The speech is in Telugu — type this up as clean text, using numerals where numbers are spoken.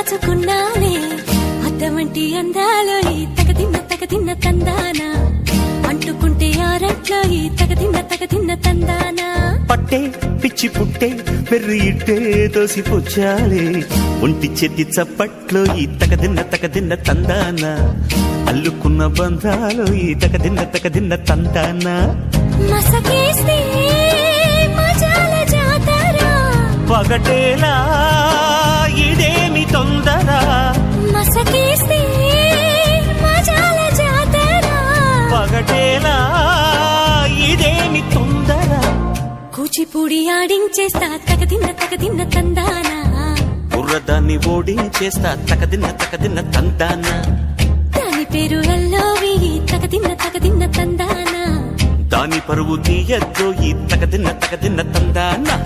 దాచుకున్నానే అద్దమంటి అందాలో ఈ తగదిన్న తందానా అంటుకుంటే ఆరట్లో ఈ తగదిన్న తందానా పట్టే పిచ్చి పుట్టే వెర్రి ఇట్టే దోసిపుచ్చాలే ఒంటి చెట్టి చప్పట్లో ఈ తగదిన్న తందానా అల్లుకున్న బంధాలు ఈ తగదిన్న తందానా మసకేస్తే మజాల జాతర పగటేలా ఇదేమి తొందర మసకేస్తే మజాల జాతర పగటేలా ఇదేమి తొందర కూచిపూడి ఆడించేస్తా తగదిన్న తందానా బుర్రదాన్ని ఓడించేస్తా తగదిన్న తందానా దాని పేరు ఎల్లోవి తగదిన్న తందానా దాని పరువు తీయద్దు ఈ తగదిన్న తందానా